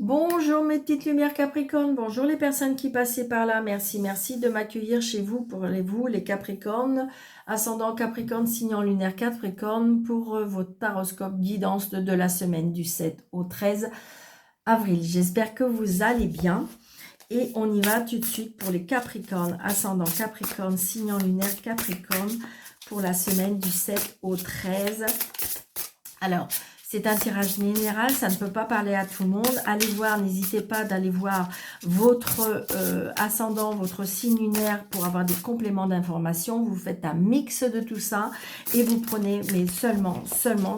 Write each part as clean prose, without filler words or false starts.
Bonjour mes petites lumières Capricorne, bonjour les personnes qui passaient par là, merci de m'accueillir chez vous pour vous les Capricornes, ascendant Capricorne, signe en lunaire Capricorne pour votre taroscope guidance de la semaine du 7 au 13 avril. J'espère que vous allez bien et on y va tout de suite pour les Capricornes, ascendant Capricorne, signe en lunaire Capricorne pour la semaine du 7 au 13. Alors, c'est un tirage général, ça ne peut pas parler à tout le monde. Allez voir, n'hésitez pas d'aller voir votre ascendant, votre signe lunaire pour avoir des compléments d'information. Vous faites un mix de tout ça et vous prenez mais seulement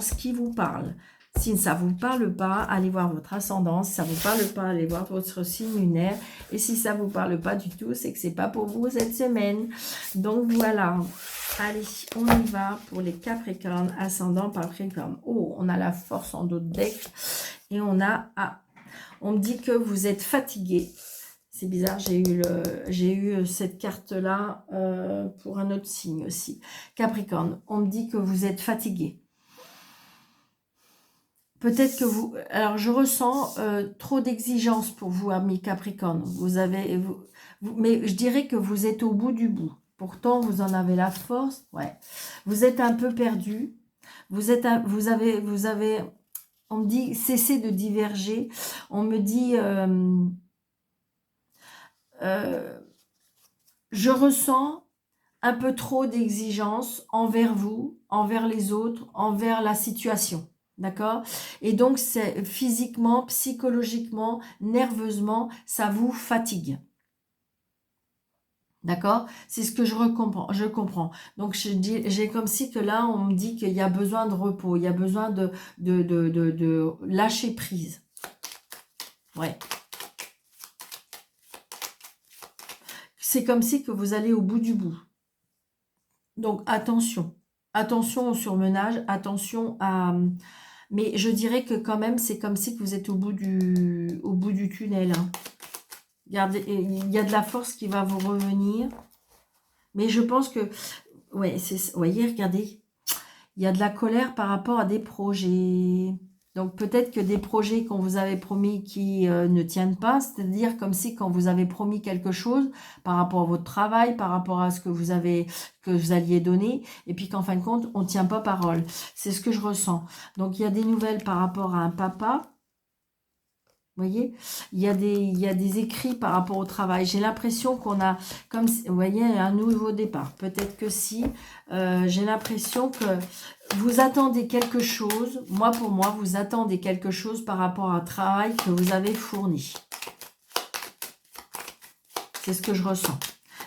ce qui vous parle. Si ça ne vous parle pas, allez voir votre ascendant. Si ça ne vous parle pas, allez voir votre signe lunaire. Et si ça ne vous parle pas du tout, c'est que ce n'est pas pour vous cette semaine. Donc voilà. Allez, on y va pour les Capricornes, ascendant Capricorne. Oh, on a la force en dos de deck. Et on a... Ah, on me dit que vous êtes fatigué. C'est bizarre, j'ai eu cette carte-là pour un autre signe aussi. Capricorne, on me dit que vous êtes fatigué. Peut-être que vous... Alors, je ressens trop d'exigences pour vous, amis Capricorne. Mais je dirais que vous êtes au bout du bout. Pourtant, vous en avez la force. Ouais. Vous êtes un peu perdu. Vous avez... On me dit, cessez de diverger. On me dit... je ressens un peu trop d'exigences envers vous, envers les autres, envers la situation. D'accord? Et donc, c'est physiquement, psychologiquement, nerveusement, ça vous fatigue. D'accord? C'est ce que je comprends. Donc, j'ai comme si que là, on me dit qu'il y a besoin de repos, il y a besoin de lâcher prise. Ouais. C'est comme si que vous allez au bout du bout. Donc, attention. Attention au surmenage, attention à... Mais je dirais que quand même, c'est comme si que vous êtes au bout du tunnel. Hein. Regardez, il y a de la force qui va vous revenir. Mais je pense que... Ouais, vous voyez, regardez. Il y a de la colère par rapport à des projets. Donc peut-être que des projets qu'on vous avait promis qui ne tiennent pas, c'est-à-dire comme si quand vous avez promis quelque chose par rapport à votre travail, par rapport à ce que vous alliez donner, et puis qu'en fin de compte, on ne tient pas parole. C'est ce que je ressens. Donc il y a des nouvelles par rapport à un papa. Vous voyez, il y a des écrits par rapport au travail. J'ai l'impression qu'on a, comme vous voyez, un nouveau départ. Peut-être que si, j'ai l'impression que vous attendez quelque chose. Pour moi, vous attendez quelque chose par rapport à un travail que vous avez fourni. C'est ce que je ressens.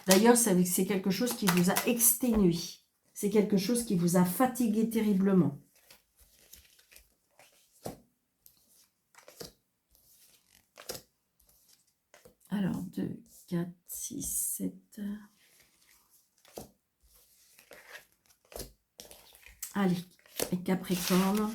D'ailleurs, c'est quelque chose qui vous a exténué. C'est quelque chose qui vous a fatigué terriblement. Alors, 2, 4, 6, 7. Allez, les Capricornes.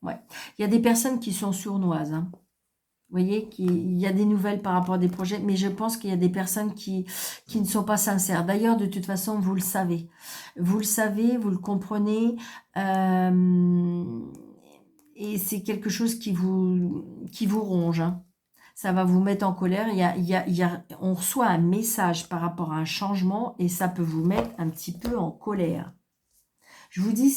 Ouais, il y a des personnes qui sont sournoises. Hein. Vous voyez, il y a des nouvelles par rapport à des projets, mais je pense qu'il y a des personnes qui ne sont pas sincères. D'ailleurs, de toute façon, vous le savez. Vous le savez, vous le comprenez. Et c'est quelque chose qui vous ronge. Hein. Ça va vous mettre en colère. On reçoit un message par rapport à un changement et ça peut vous mettre un petit peu en colère. Je vous dis,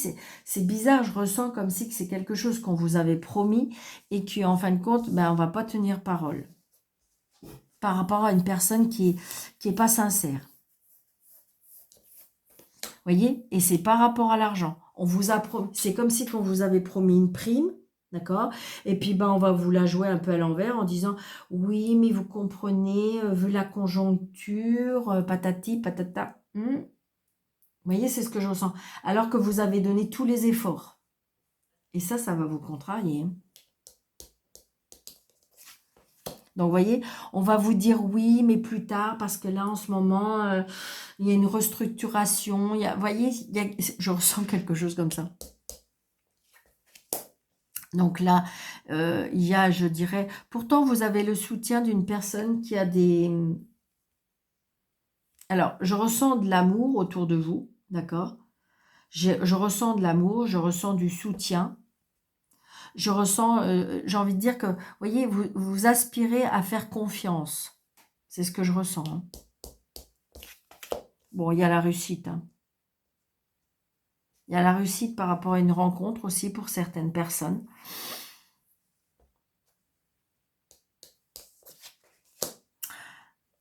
c'est bizarre, je ressens comme si c'est quelque chose qu'on vous avait promis et qu'en fin de compte, ben, on ne va pas tenir parole. Par rapport à une personne qui est pas sincère. Vous voyez? Et c'est par rapport à l'argent. C'est comme si on vous avait promis une prime, d'accord? Et puis, ben, on va vous la jouer un peu à l'envers en disant, oui, mais vous comprenez, vu la conjoncture, patati, patata. Vous voyez, c'est ce que je ressens. Alors que vous avez donné tous les efforts. Et ça va vous contrarier. Donc, vous voyez, on va vous dire oui, mais plus tard, parce que là, en ce moment, il y a une restructuration. Vous voyez, je ressens quelque chose comme ça. Donc là, il y a, je dirais... Pourtant, vous avez le soutien d'une personne qui a des... Alors, je ressens de l'amour autour de vous, d'accord ? Je ressens de l'amour, je ressens du soutien. Je ressens, j'ai envie de dire que, vous voyez, vous aspirez à faire confiance. C'est ce que je ressens. Hein. Bon, il y a la réussite. Hein. Il y a la réussite par rapport à une rencontre aussi pour certaines personnes.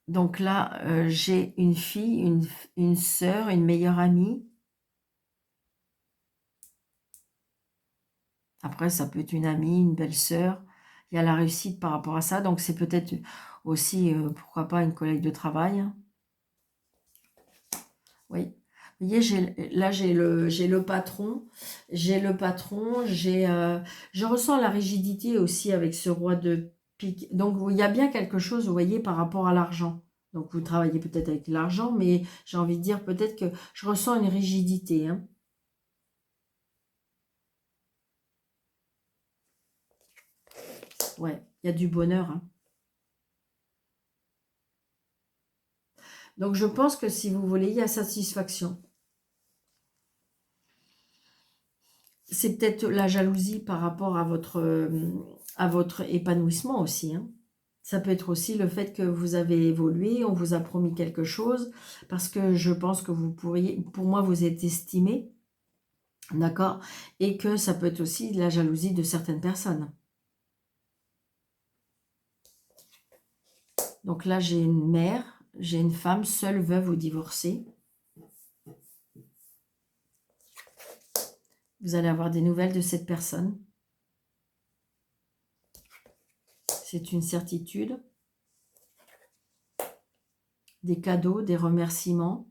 Donc là, j'ai une fille, une sœur, une meilleure amie. Après, ça peut être une amie, une belle-sœur. Il y a la réussite par rapport à ça. Donc, c'est peut-être aussi, pourquoi pas, une collègue de travail. Oui. Vous voyez, là, j'ai le patron. J'ai le patron. Je ressens la rigidité aussi avec ce roi de pique. Donc, il y a bien quelque chose, vous voyez, par rapport à l'argent. Donc, vous travaillez peut-être avec l'argent, mais j'ai envie de dire peut-être que je ressens une rigidité. Hein. Ouais, il y a du bonheur. Hein. Donc, je pense que si vous voulez, il y a satisfaction. C'est peut-être la jalousie par rapport à votre épanouissement aussi. Hein. Ça peut être aussi le fait que vous avez évolué, on vous a promis quelque chose, parce que je pense que vous pourriez, pour moi, vous êtes estimé, d'accord? Et que ça peut être aussi la jalousie de certaines personnes. Donc là, j'ai une mère, j'ai une femme seule, veuve ou divorcée. Vous allez avoir des nouvelles de cette personne. C'est une certitude. Des cadeaux, des remerciements,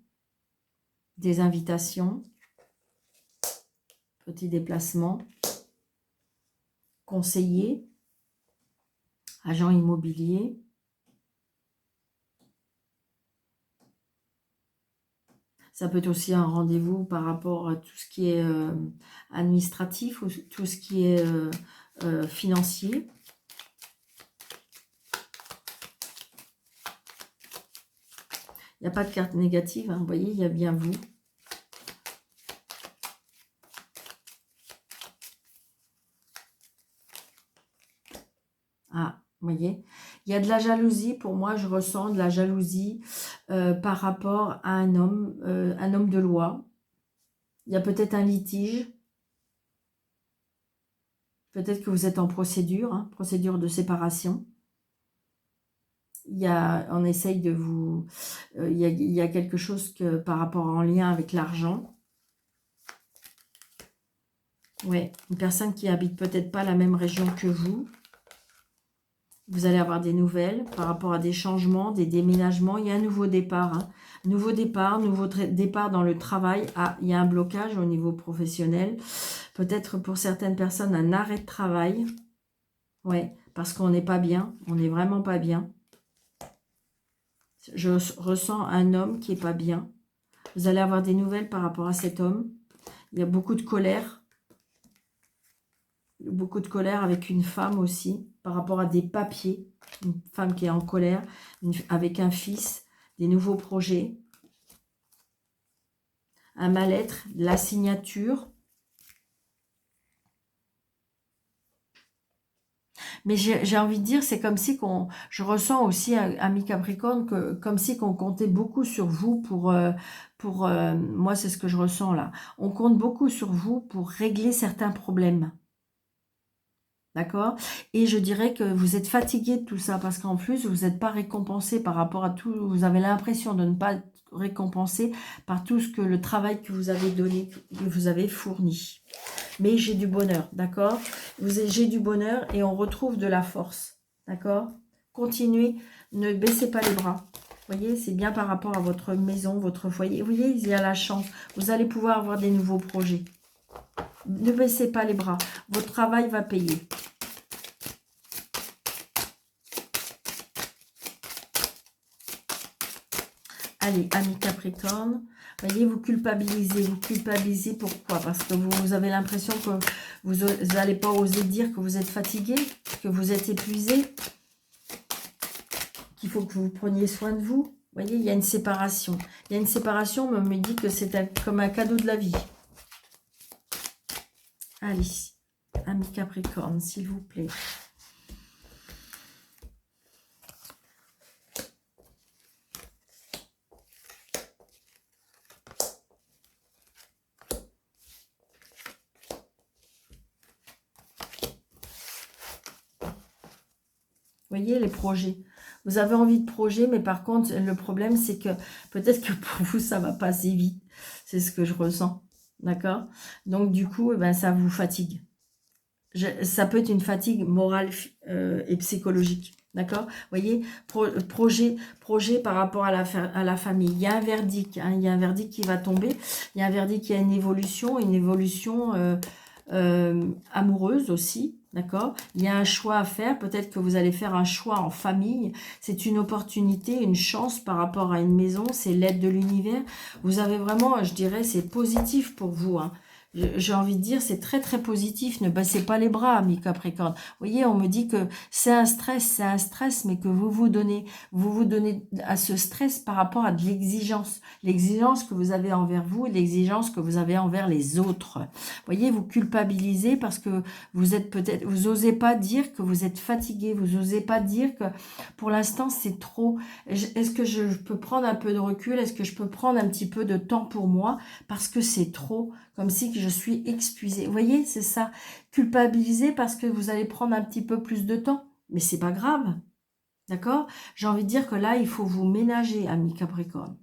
des invitations, petits déplacements, conseiller, agent immobilier. Ça peut être aussi un rendez-vous par rapport à tout ce qui est administratif ou tout ce qui est financier. Il n'y a pas de carte négative, hein. Vous voyez, il y a bien vous. Ah, vous voyez, il y a de la jalousie, pour moi, je ressens de la jalousie par rapport à un homme de loi. Il y a peut-être un litige. Peut-être que vous êtes en procédure, hein, procédure de séparation. On essaye de vous... il y a quelque chose que par rapport en lien avec l'argent. Ouais, une personne qui habite peut-être pas la même région que vous. Vous allez avoir des nouvelles par rapport à des changements, des déménagements. Il y a un nouveau départ. Hein. Nouveau départ dans le travail. Ah, il y a un blocage au niveau professionnel. Peut-être pour certaines personnes un arrêt de travail. Ouais, parce qu'on n'est pas bien. On n'est vraiment pas bien. Je ressens un homme qui n'est pas bien. Vous allez avoir des nouvelles par rapport à cet homme. Il y a beaucoup de colère. Beaucoup de colère avec une femme aussi, par rapport à des papiers. Une femme qui est en colère, avec un fils, des nouveaux projets. Un mal-être, la signature. Mais j'ai envie de dire, c'est comme si je ressens aussi, ami Capricorne, que comme si qu'on comptait beaucoup sur vous moi c'est ce que je ressens là. On compte beaucoup sur vous pour régler certains problèmes. D'accord? Et je dirais que vous êtes fatigué de tout ça parce qu'en plus, vous n'êtes pas récompensé par rapport à tout. Vous avez l'impression de ne pas être récompensé par tout ce que le travail que vous avez donné, que vous avez fourni. Mais j'ai du bonheur, d'accord? J'ai du bonheur et on retrouve de la force, d'accord? Continuez, ne baissez pas les bras. Vous voyez, c'est bien par rapport à votre maison, votre foyer. Vous voyez, il y a la chance. Vous allez pouvoir avoir des nouveaux projets. Ne baissez pas les bras. Votre travail va payer. Allez, amis Capricorne, voyez, vous culpabilisez. Pourquoi? Parce que vous avez l'impression que vous n'allez pas oser dire que vous êtes fatigué, que vous êtes épuisé, qu'il faut que vous preniez soin de vous. Vous voyez, il y a une séparation. Il y a une séparation, mais on me dit que c'est comme un cadeau de la vie. Allez, ami Capricorne, s'il vous plaît. Voyez les projets. Vous avez envie de projet, mais par contre, le problème, c'est que peut-être que pour vous, ça va passer vite. C'est ce que je ressens. D'accord? Donc, du coup, eh ben, ça vous fatigue. Ça peut être une fatigue morale et psychologique. D'accord? Vous voyez, projet par rapport à la famille. Il y a un verdict. Hein, il y a un verdict qui va tomber. Il y a un verdict qui a une évolution amoureuse aussi. D'accord? Il y a un choix à faire. Peut-être que vous allez faire un choix en famille. C'est une opportunité, une chance par rapport à une maison. C'est l'aide de l'univers. Vous avez vraiment, je dirais, c'est positif pour vous. Hein. J'ai envie de dire, c'est très très positif. Ne baissez pas les bras, mes Capricornes. Vous voyez, on me dit que c'est un stress, mais que vous donnez à ce stress par rapport à de l'exigence. L'exigence que vous avez envers vous et l'exigence que vous avez envers les autres. Vous voyez, vous culpabilisez parce que vous êtes peut-être, vous osez pas dire que vous êtes fatigué, vous osez pas dire que pour l'instant c'est trop. Est-ce que je peux prendre un peu de recul? Est-ce que je peux prendre un petit peu de temps pour moi? Parce que c'est trop. Comme si je suis excusée. Vous voyez, c'est ça. Culpabiliser parce que vous allez prendre un petit peu plus de temps. Mais c'est pas grave. D'accord? J'ai envie de dire que là, il faut vous ménager, ami Capricorne.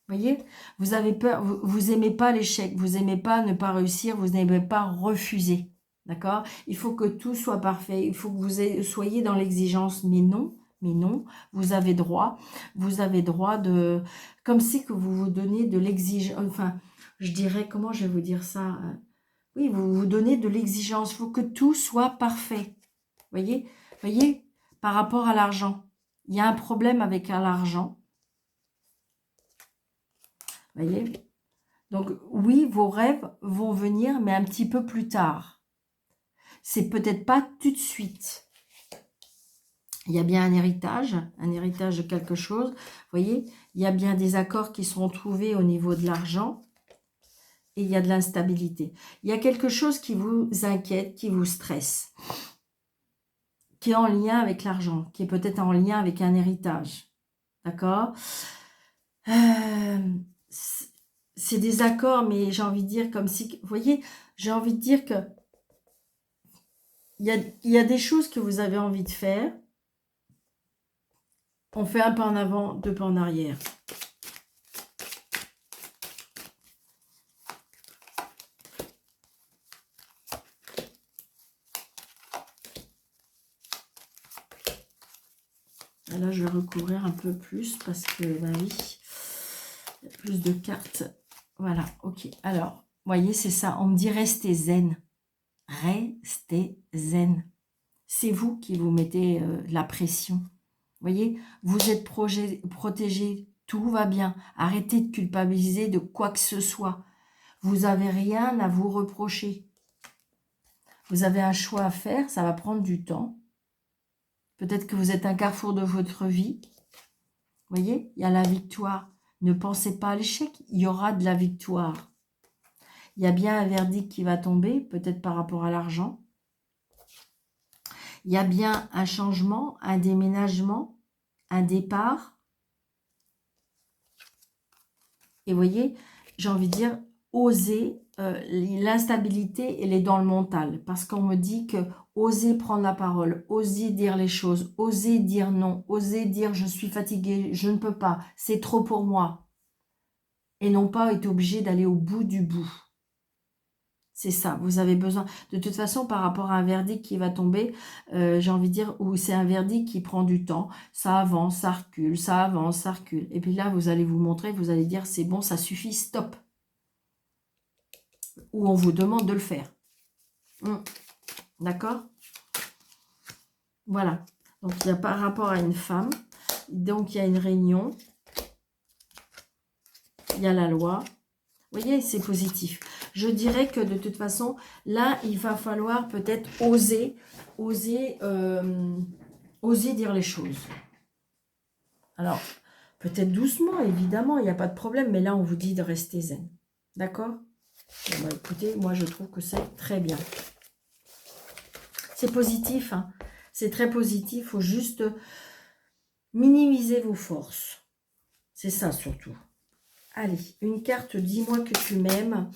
Vous voyez? Vous avez peur, vous aimez pas l'échec, vous aimez pas ne pas réussir, vous n'aimez pas refuser. D'accord? Il faut que tout soit parfait. Il faut que vous soyez dans l'exigence. Mais non, vous avez droit de... Comme si que vous vous donnez de l'exigence... Enfin, je dirais, comment je vais vous dire ça? Oui, vous vous donnez de l'exigence. Il faut que tout soit parfait. Voyez, par rapport à l'argent. Il y a un problème avec l'argent. Voyez? Donc, oui, vos rêves vont venir, mais un petit peu plus tard. C'est peut-être pas tout de suite. Il y a bien un héritage de quelque chose. Vous voyez, il y a bien des accords qui seront trouvés au niveau de l'argent. Et il y a de l'instabilité. Il y a quelque chose qui vous inquiète, qui vous stresse, qui est en lien avec l'argent, qui est peut-être en lien avec un héritage. D'accord? C'est des accords, mais j'ai envie de dire comme si... Vous voyez, j'ai envie de dire que il y a des choses que vous avez envie de faire. On fait un pas en avant, deux pas en arrière. Et là, je vais recouvrir un peu plus parce que, bah oui, il y a plus de cartes. Voilà, ok. Alors, vous voyez, c'est ça. On me dit restez zen. Restez zen. C'est vous qui vous mettez la pression. Vous voyez, vous êtes protégé, tout va bien. Arrêtez de culpabiliser de quoi que ce soit. Vous n'avez rien à vous reprocher. Vous avez un choix à faire, ça va prendre du temps. Peut-être que vous êtes un carrefour de votre vie. Vous voyez, il y a la victoire. Ne pensez pas à l'échec, il y aura de la victoire. Il y a bien un verdict qui va tomber, peut-être par rapport à l'argent. Il y a bien un changement, un déménagement, un départ. Et vous voyez, j'ai envie de dire, oser, l'instabilité, elle est dans le mental. Parce qu'on me dit que oser prendre la parole, oser dire les choses, oser dire non, oser dire je suis fatigué, je ne peux pas, c'est trop pour moi. Et non pas être obligé d'aller au bout du bout. C'est ça, vous avez besoin. De toute façon, par rapport à un verdict qui va tomber, j'ai envie de dire, où c'est un verdict qui prend du temps, ça avance, ça recule, ça avance, ça recule. Et puis là, vous allez vous montrer, vous allez dire, c'est bon, ça suffit, stop. Ou on vous demande de le faire. D'accord? Voilà. Donc, il y a par rapport à une femme, donc il y a une réunion, il y a la loi. Vous voyez, c'est positif. Je dirais que de toute façon, là, il va falloir peut-être oser dire les choses. Alors, peut-être doucement, évidemment, il n'y a pas de problème, mais là, on vous dit de rester zen. D'accord? Bon, bah, écoutez, moi je trouve que c'est très bien. C'est positif, hein. C'est très positif. Il faut juste minimiser vos forces. C'est ça surtout. Allez, une carte, dis-moi que tu m'aimes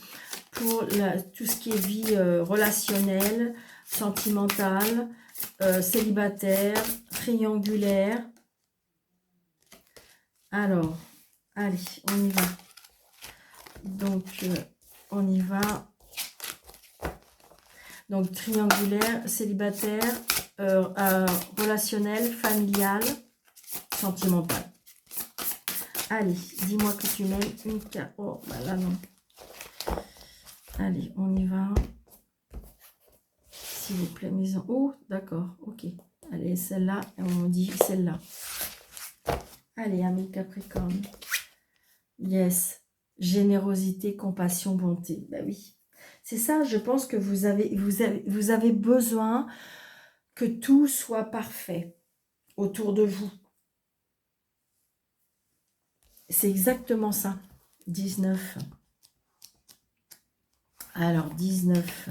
pour tout ce qui est vie relationnelle, sentimentale, célibataire, triangulaire. Alors, allez, on y va. Donc, on y va. Donc, triangulaire, célibataire, relationnel, familial, sentimental. Allez, dis-moi que tu m'aimes une carte. Oh, bah là non. Allez, on y va. S'il vous plaît, maison. Oh, d'accord, ok. Allez, celle-là, on dit celle-là. Allez, amis Capricorne. Yes. Générosité, compassion, bonté. Ben oui. C'est ça, je pense que vous avez besoin que tout soit parfait autour de vous. C'est exactement ça. 19. Alors, 19.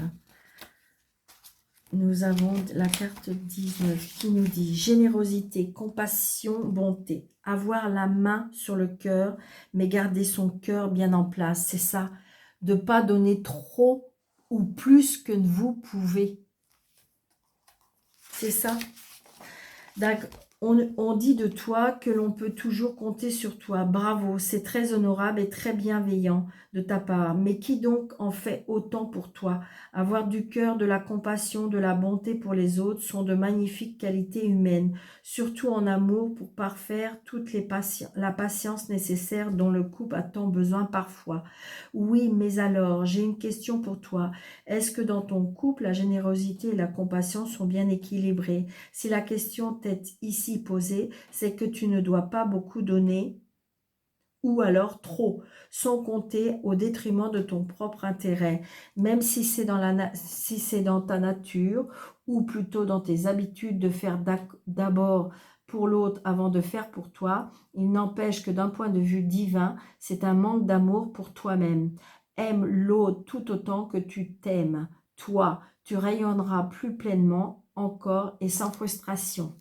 Nous avons la carte 19 qui nous dit générosité, compassion, bonté. Avoir la main sur le cœur, mais garder son cœur bien en place. C'est ça, de ne pas donner trop ou plus que vous pouvez. C'est ça. D'accord. On dit de toi que l'on peut toujours compter sur toi. Bravo, c'est très honorable et très bienveillant de ta part. Mais qui donc en fait autant pour toi? Avoir du cœur, de la compassion, de la bonté pour les autres sont de magnifiques qualités humaines, surtout en amour pour parfaire la patience nécessaire dont le couple a tant besoin parfois. Oui, mais alors, j'ai une question pour toi. Est-ce que dans ton couple, la générosité et la compassion sont bien équilibrées? Si la question t'est ici posée, c'est que tu ne dois pas beaucoup donner ou alors trop, sans compter au détriment de ton propre intérêt, même si c'est dans ta nature ou plutôt dans tes habitudes de faire d'abord pour l'autre avant de faire pour toi. Il n'empêche que d'un point de vue divin, c'est un manque d'amour pour toi-même. Aime l'autre tout autant que tu t'aimes. Toi, tu rayonneras plus pleinement encore et sans frustration.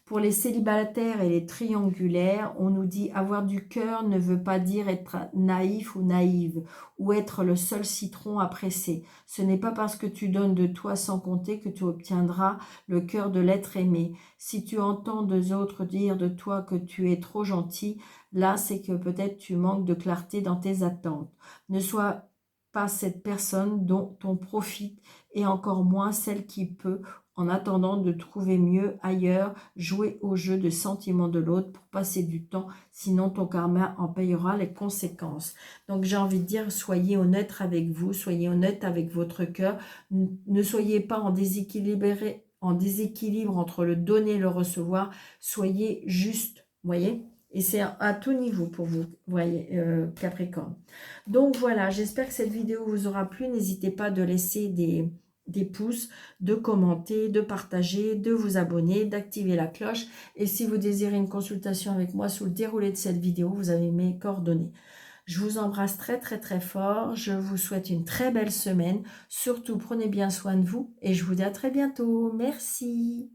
Pour les célibataires et les triangulaires, on nous dit avoir du cœur ne veut pas dire être naïf ou naïve ou être le seul citron à presser. Ce n'est pas parce que tu donnes de toi sans compter que tu obtiendras le cœur de l'être aimé. Si tu entends deux autres dire de toi que tu es trop gentil, là c'est que peut-être tu manques de clarté dans tes attentes. Ne sois pas cette personne dont on profite et encore moins celle qui peut, en attendant de trouver mieux ailleurs, jouer au jeu de sentiments de l'autre pour passer du temps, sinon ton karma en payera les conséquences. Donc j'ai envie de dire, soyez honnête avec vous, soyez honnête avec votre cœur, ne soyez pas en déséquilibre entre le donner et le recevoir, soyez juste, voyez. Et c'est à tout niveau pour vous, voyez, Capricorne. Donc voilà, j'espère que cette vidéo vous aura plu. N'hésitez pas de laisser des pouces, de commenter, de partager, de vous abonner, d'activer la cloche. Et si vous désirez une consultation avec moi sous le déroulé de cette vidéo, vous avez mes coordonnées. Je vous embrasse très très très fort. Je vous souhaite une très belle semaine. Surtout, prenez bien soin de vous et je vous dis à très bientôt. Merci.